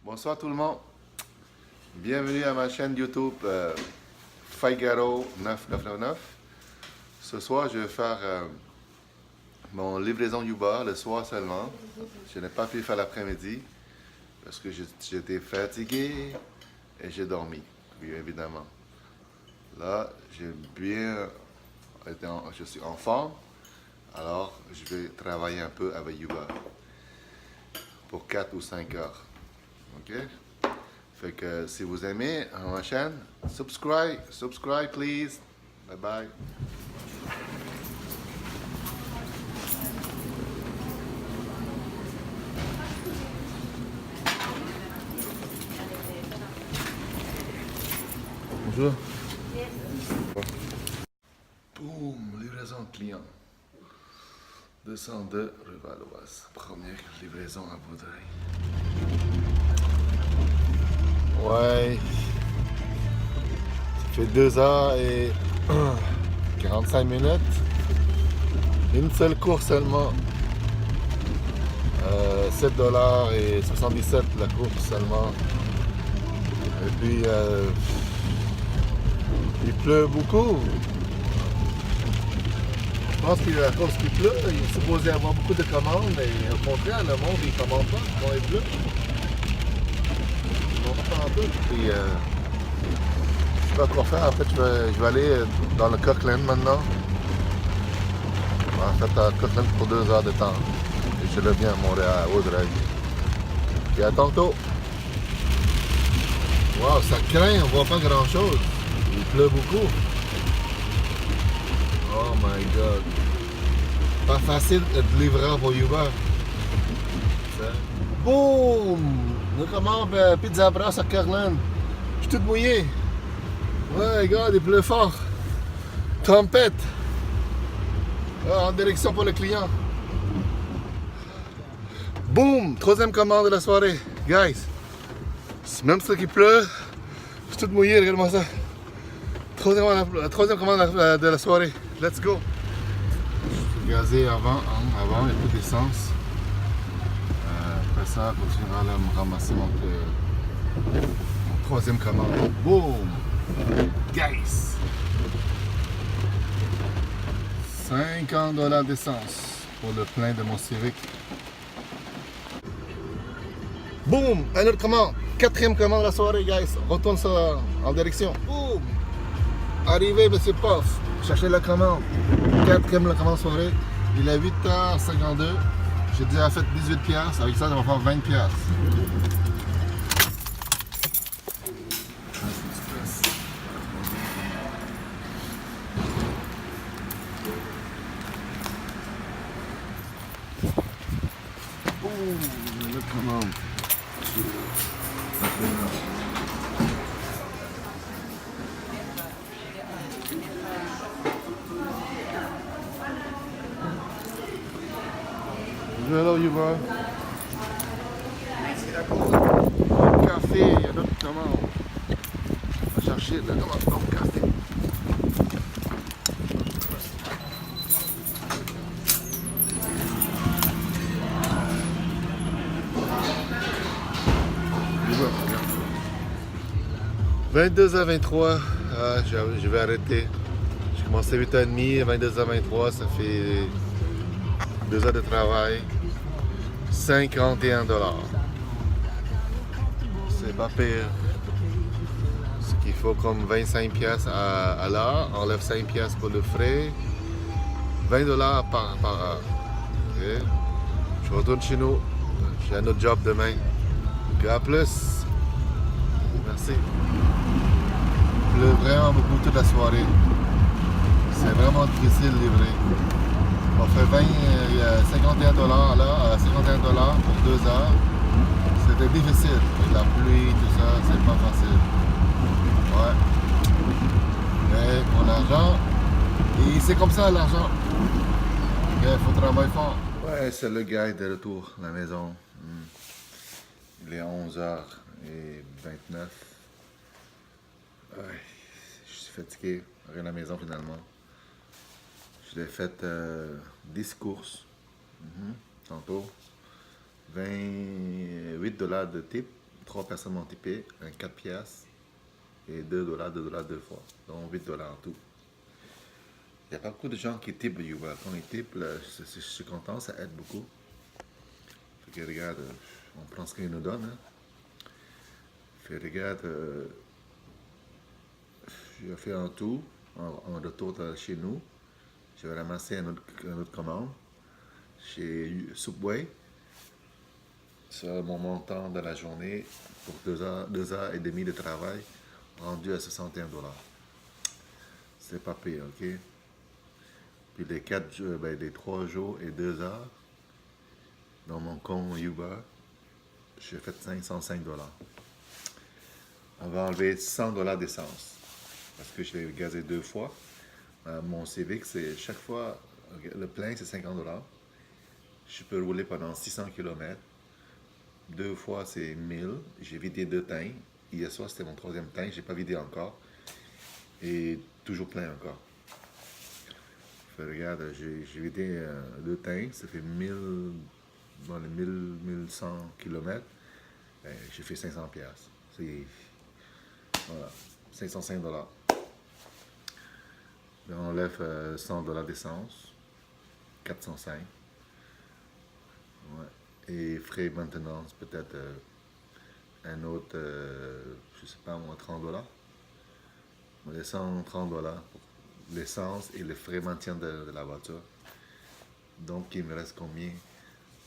Bonsoir tout le monde. Bienvenue à ma chaîne YouTube Figaro 9999. Ce soir, je vais faire mon livraison Uber le soir seulement. Je n'ai pas pu faire l'après-midi parce que j'étais fatigué et j'ai dormi, bien évidemment. Là, je suis en forme, alors je vais travailler un peu avec Uber pour 4 ou 5 heures. OK? Fait que si vous aimez ma chaîne, subscribe please. Bye bye. Bonjour. Boum, livraison client. 202 rue Valoise. Première livraison à Vaudreuil. Ouais. Ça fait 2h45. Une seule course seulement. 7,77$ la course seulement. Et puis il pleut beaucoup. Je pense qu'à cause qu'il pleut, il est supposé y avoir beaucoup de commandes, mais au contraire, le monde il commande pas quand il pleut. Ils vont pas en tout. Puis je sais pas quoi faire. En fait, je vais aller dans le Kirkland maintenant. En fait, à Kirkland pour 2 heures de temps. Et je reviens à Montréal, à Vaudreuil. Et à tantôt. Wow, ça craint, on voit pas grand chose. Il pleut beaucoup. Oh my god. Pas facile de livrer pour Uber. Boum! Nous commandons pizza brasse à Kirkland. Je suis tout mouillé. Ouais, regarde, il pleut fort. Tempête. Ah, en direction pour le client. Boum! Troisième commande de la soirée. Guys, même si il pleut, je suis tout mouillé, regarde-moi ça. Troisième commande de la soirée. Let's go! Je suis gazé avant, il n'y a plus d'essence. Après ça, je continuera à me ramasser mon troisième commande. Boum! Guys! 50$ d'essence pour le plein de mon Civic. Boum! Un autre commande. Quatrième commande de la soirée, guys. On retourne ça en direction. Boum! Arrivé, monsieur Puff. Cherchez la commande. Quatrième la commande de soirée. Il est 8h52. J'ai déjà fait 18$. Avec ça, ça va faire 20$. Boum! La commande. Hello, Uber. Café, il y a d'autres commandes. On va chercher la commande donc café. Uber, regarde. 22h23, je vais arrêter. J'ai commencé à 8h30, 22h23, ça fait 2 heures de travail. 51$. C'est pas pire. Ce qu'il faut comme 25$ à l'heure. Enlève 5$ pour le frais. 20$ par heure. Okay. Je retourne chez nous. J'ai un autre job demain. Okay, à plus. Merci. Il pleut vraiment beaucoup toute la soirée. C'est vraiment difficile de livrer. On fait 51$ là, 51$ pour 2 heures. C'était difficile. Avec la pluie, tout ça, c'est pas facile. Ouais. Mais pour l'argent, et c'est comme ça l'argent. Il faut travailler fort. Ouais, c'est le gars de retour à la maison. Il est 11h29. Ouais, je suis fatigué. Je reviens à la maison finalement. J'ai fait 10 courses tantôt. 28$ de tip. 3 personnes m'ont tippé, un 4 piastres et 2 dollars, 2 dollars deux fois. Donc 8 dollars en tout. Il n'y a pas beaucoup de gens qui typent Uber. Quand ils typent, là, je suis content, ça aide beaucoup. Fait que regarde, on prend ce qu'ils nous donnent. Hein. Fait regarde, j'ai fait un tour en retour chez nous. J'ai ramassé une autre commande chez Subway sur mon montant de la journée pour 2 heures et demie de travail rendu à 61 dollars. C'est pas pire, ok? Puis les 3 jours et 2 heures dans mon compte Uber, j'ai fait 505 dollars. On va enlever 100 dollars d'essence parce que je l'ai gazé 2 fois. Mon Civic, c'est chaque fois, le plein c'est 50 dollars. Je peux rouler pendant 600 km. 2 fois c'est 1000. J'ai vidé 2 tanks. Hier soir c'était mon 3e tank, j'ai pas vidé encore. Et toujours plein encore. Regarde, j'ai vidé 2 tanks, ça fait 1000, dans les 1100 km. J'ai fait 500 piastres. C'est, voilà, 505 dollars. On enlève 100 dollars d'essence, 405. Ouais. Et frais de maintenance, peut-être un autre, je sais pas moi, 30 dollars. On descend 30 dollars pour l'essence et les frais de maintien de la voiture. Donc, il me reste combien?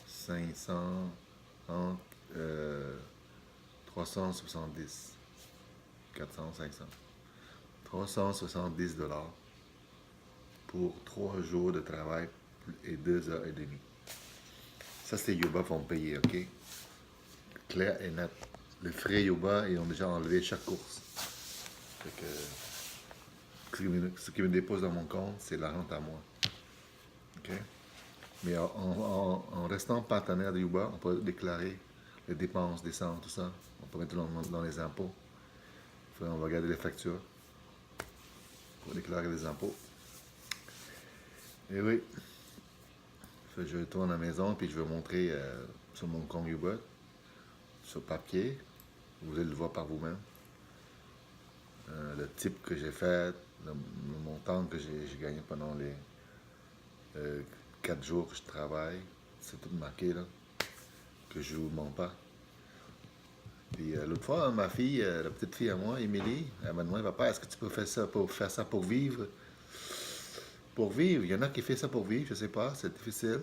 500, 370, 400, 500. 370 dollars pour 3 jours de travail et 2 heures et demie. Ça, c'est Yuba vont payer, ok? Clair et net. Les frais Yuba, ils ont déjà enlevé chaque course. Fait que, ce qui me dépose dans mon compte, c'est la rente à moi. Ok? Mais en restant partenaire de Uber, on peut déclarer les dépenses, d'essence, tout ça. On peut mettre dans les impôts. On va regarder les factures pour déclarer les impôts. Et oui, je retourne à la maison puis je vais montrer sur mon compte Uber, sur papier. Vous allez le voir par vous-même. Le type que j'ai fait, le montant que j'ai gagné pendant les 4 jours que je travaille, c'est tout marqué là, que je ne vous mens pas. Puis l'autre fois, ma fille, la petite fille à moi, Émilie, elle m'a demandé, papa, est-ce que tu peux faire ça pour vivre? Pour vivre, il y en a qui font ça pour vivre, je sais pas, c'est difficile.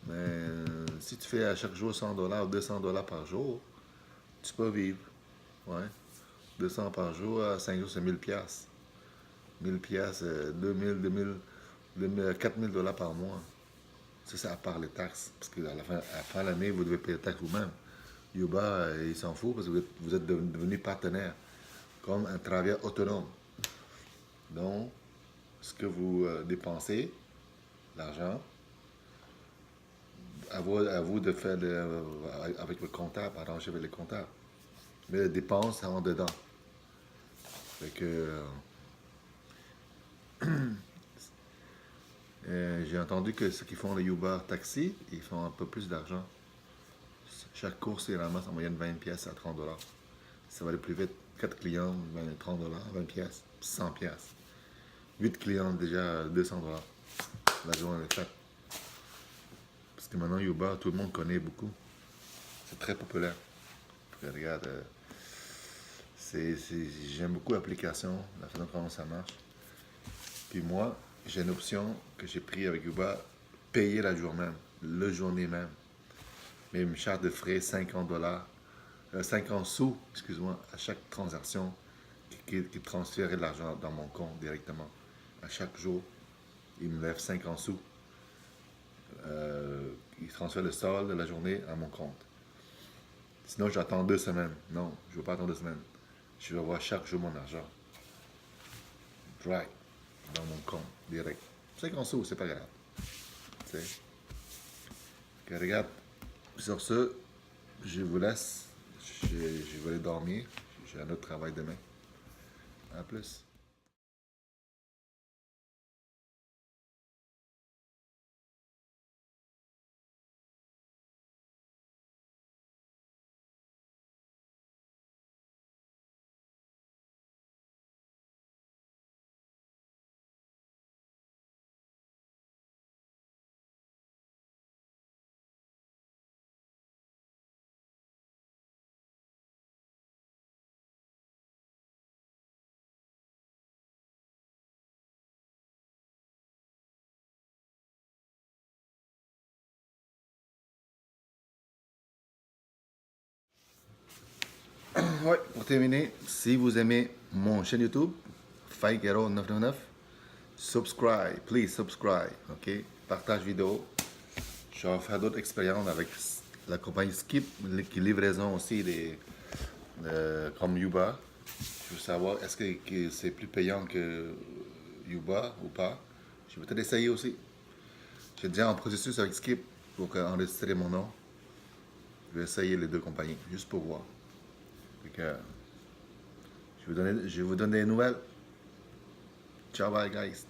Mais si tu fais à chaque jour 100 dollars ou 200 dollars par jour, tu peux vivre. Ouais. 200 par jour, à 5 jours, c'est 1000 piastres. 1000 piastres, 2000, 4000 dollars par mois. Ça, c'est à part les taxes. Parce qu'à la fin de l'année, vous devez payer les taxes vous-même. Yuba, il s'en fout parce que vous êtes devenu partenaire, comme un travailleur autonome. Donc, ce que vous dépensez, l'argent, à vous de faire avec le comptable, arranger avec les comptables. Mais les dépenses, ça rentre dedans. Fait que j'ai entendu que ceux qui font le Uber taxi, ils font un peu plus d'argent. Chaque course, ils ramassent en moyenne 20 pièces à 30 dollars. Ça va aller plus vite. 4 clients, 30 dollars, 20 pièces, 100 pièces. 8 clients, déjà 200 dollars. La journée est faite. Parce que maintenant, Uber, tout le monde connaît beaucoup. C'est très populaire. Puis, regarde, j'aime beaucoup l'application, la façon dont ça marche. Puis moi, j'ai une option que j'ai prise avec Uber, payer la journée même, le journée même. Mais il me charge de frais 50 dollars, 50 sous, excuse-moi, à chaque transaction qui transfère de l'argent dans mon compte directement. À chaque jour, il me lève 50 sous. Il transfère le solde de la journée à mon compte. Sinon, j'attends 2 semaines. Non, je ne veux pas attendre 2 semaines. Je vais voir chaque jour mon argent. Right. Dans mon compte, direct. 50 sous, c'est pas grave. Tu sais. Okay, regarde. Sur ce, je vous laisse. Je vais aller dormir. J'ai un autre travail demain. À plus. Ouais, pour terminer, si vous aimez mon chaîne YouTube, Faikero999, subscribe, please subscribe, ok? Partage vidéo. Je vais faire d'autres expériences avec la compagnie Skip, qui livraison aussi comme Uber. Je veux savoir, est-ce que c'est plus payant que Uber ou pas? Je vais peut-être essayer aussi. J'ai déjà un processus avec Skip pour enregistrer mon nom. Je vais essayer les deux compagnies, juste pour voir. Donc, je vais vous donner des nouvelles. Ciao, bye, guys.